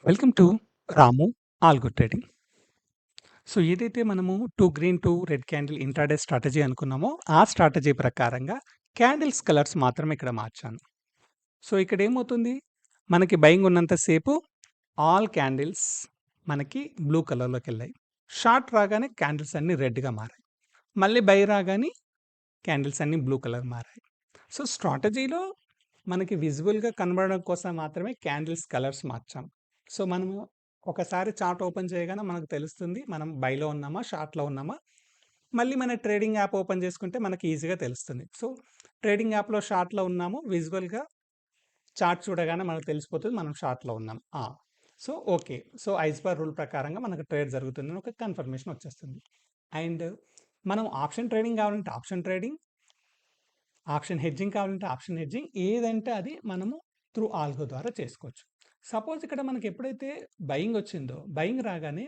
Welcome to Ramu algo trading. So, ఏదైతే మనము 2 green, 2 red candle intraday strategy అనుకున్నామో, ఆ స్ట్రాటజీ ప్రకారంగా క్యాండిల్స్ కలర్స్ మాత్రమే ఇక్కడ మార్చాను. సో, ఇక్కడేమవుతుంది, మనకి బయింగ్ ఉన్నంత సేపు ఆల్ క్యాండిల్స్ మనకి బ్లూ కలర్‌లోకెళ్ళాయి. షార్ట్ రాగానే క్యాండిల్స్ అన్నీ రెడ్‌గా మారాయి. మళ్ళీ బై రాగానే క్యాండిల్స్ అన్నీ బ్లూ కలర్ మారాయి. సో, స్ట్రాటజీలో మనకి విజిబుల్‌గా కనబడడం కోసం మాత్రమే క్యాండిల్స్ కలర్స్ మార్చాం. సో, మనము ఒకసారి చార్ట్ ఓపెన్ చేయగానే మనకు తెలుస్తుంది. మనం బైలో ఉన్నామా? షార్ట్‌లో ఉన్నామా? మళ్ళీ మన ట్రేడింగ్ యాప్ ఓపెన్ చేసుకుంటే మనకి ఈజీగా తెలుస్తుంది. సో, ట్రేడింగ్ యాప్‌లో షార్ట్‌లో ఉన్నాము. విజువల్‌గా చార్ట్ చూడగానే మనకు తెలిసిపోతుంది మనం షార్ట్‌లో ఉన్నాం. So, okay. సో, ఐస్‌బార్ రూల్ ప్రకారంగా మనకు ట్రేడ్ జరుగుతుందని ఒక కన్ఫర్మేషన్ వచ్చేస్తుంది. అండ్ మనం ఆప్షన్ ట్రేడింగ్ కావాలంటే ఆప్షన్ ట్రేడింగ్, ఆప్షన్ హెడ్జింగ్ కావాలంటే ఆప్షన్ హెడ్జింగ్, ఏదంటే అది మనము త్రూ ఆల్గో ద్వారా చేసుకోవచ్చు. సపోజ్ ఇక్కడ మనకి ఎప్పుడైతే బయింగ్ వచ్చిందో, బయింగ్ రాగానే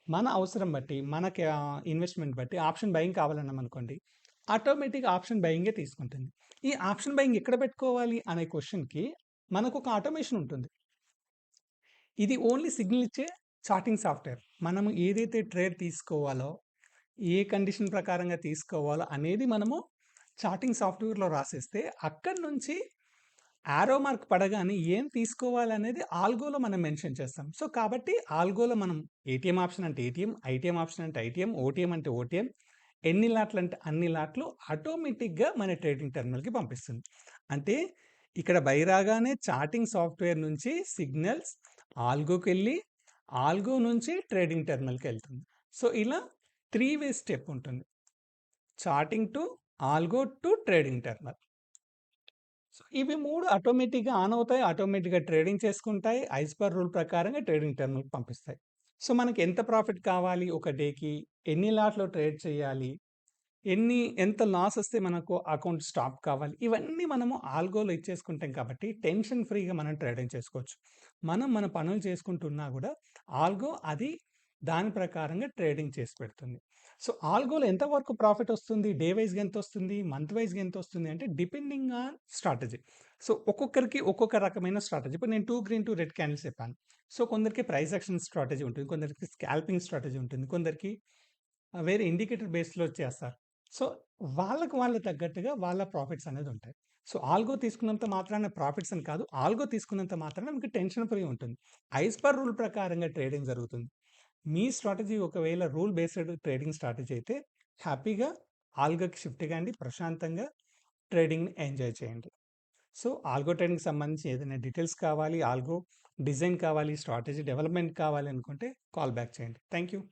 మన అవసరం బట్టి, మనకి ఇన్వెస్ట్మెంట్ బట్టి ఆప్షన్ బయింగ్ కావాలన్నాం అనుకోండి, ఆటోమేటిక్ ఆప్షన్ బయింగే తీసుకుంటుంది. ఈ ఆప్షన్ బయింగ్ ఎక్కడ పెట్టుకోవాలి అనే క్వశ్చన్కి మనకు ఒక ఆటోమేషన్ ఉంటుంది. ఇది ఓన్లీ సిగ్నల్ ఇచ్చే చార్టింగ్ సాఫ్ట్వేర్. మనము ఏదైతే ట్రేడ్ తీసుకోవాలో, ఏ కండిషన్ ప్రకారంగా తీసుకోవాలో అనేది మనము చార్టింగ్ సాఫ్ట్వేర్‌లో రాసేస్తే, అక్కడి నుంచి యారో మార్క్ పడగానే ఏం తీసుకోవాలనేది ఆల్గోలో మనం మెన్షన్ చేస్తాం. సో, కాబట్టి ఆల్గోలో మనం ఏటీఎం ఆప్షన్ అంటే ఏటీఎం, ఐటీఎం ఆప్షన్ అంటే ఐటీఎం, ఓటీఎం అంటే ఓటీఎం, ఎన్ని లాట్లు అంటే అన్ని లాట్లు ఆటోమేటిక్‌గా మన ట్రేడింగ్ టెర్మినల్‌కి పంపిస్తుంది. అంటే ఇక్కడ బై రాగానే చార్టింగ్ సాఫ్ట్వేర్ నుంచి సిగ్నల్స్ ఆల్గోకెళ్ళి, ఆల్గో నుంచి ట్రేడింగ్ టెర్మినల్‌కెళ్తుంది. సో, ఇలా 3 వే స్టెప్ ఉంటుంది. Charting to algo to trading terminal. So, ఇవి 3 ఆటోమేటిక్‌గా ఆన్ అవుతాయి. ఆటోమేటిక్‌గా ట్రేడింగ్ చేసుకుంటాయి. ఐస్‌బార్ రూల్ ప్రకారంగా ట్రేడింగ్ టెర్మినల్‌కి పంపిస్తాయి. సో, మనకి ఎంత ప్రాఫిట్ కావాలి ఒక డేకి? ఎన్ని లాట్‌లో ట్రేడ్ చేయాలి? ఎంత లాస్ వస్తే మనకు అకౌంట్ స్టాప్ కావాలి? ఇవన్నీ మనము ఆల్గోలో ఇచ్చేసుకుంటాం కాబట్టి టెన్షన్ ఫ్రీగా మనం ట్రేడింగ్ చేసుకోవచ్చు. మనం మన పనులు చేసుకుంటున్నా గూడా ఆల్గో అది దాని ప్రకారంగా ట్రేడింగ్ చేసి పెడుతుంది. సో, ఆల్గోలో ఎంత వరకు ప్రాఫిట్ వస్తుంది? డే వైస్‌గా ఎంతొస్తుంది? మంత్ వైస్‌గా ఎంతొస్తుంది? అంటే డిపెండింగ్ ఆన్ స్ట్రాటజీ. సో, ఒక్కొక్కరికి ఒక్కొక్క రకమైన స్ట్రాటజీ. ఇప్పుడు నేను 2 గ్రీన్, 2 రెడ్ క్యాండిల్స్ చెప్పాను. సో, కొందరికి ప్రైస్ యాక్షన్ స్ట్రాటజీ ఉంటుంది. కొందరికి స్కాల్పింగ్ స్ట్రాటజీ ఉంటుంది. కొందరికి వేరే ఇండికేటర్ బేస్‌లో చేస్తారు. సో, వాళ్ళకి తగ్గట్టుగా వాళ్ళ ప్రాఫిట్స్ అనేది ఉంటాయి. సో, ఆల్గో తీసుకున్నంత మాత్రాన ప్రాఫిట్స్ అని కాదు. ఆల్గో తీసుకున్నంత మాత్రాన మీకు టెన్షన్ ఫ్రీ ఉంటుంది. ఐస్‌బర్ రూల్ ప్రకారంగా ట్రేడింగ్ జరుగుతుంది. మీ స్ట్రాటజీ ఒకవేళ రూల్ బేస్డ్ ట్రేడింగ్ స్ట్రాటజీ అయితే హ్యాపీగా ఆల్గోకి షిఫ్ట్ కాండి. ప్రశాంతంగా ట్రేడింగ్‌ని ఎంజాయ్ చేయండి. సో, ఆల్గో ట్రేడింగ్‌కి సంబంధించి ఏదైనా డీటెయిల్స్ కావాలి, ఆల్గో డిజైన్ కావాలి, స్ట్రాటజీ డెవలప్‌మెంట్ కావాలి అనుకుంటే కాల్ బ్యాక్ చేయండి. Thank you.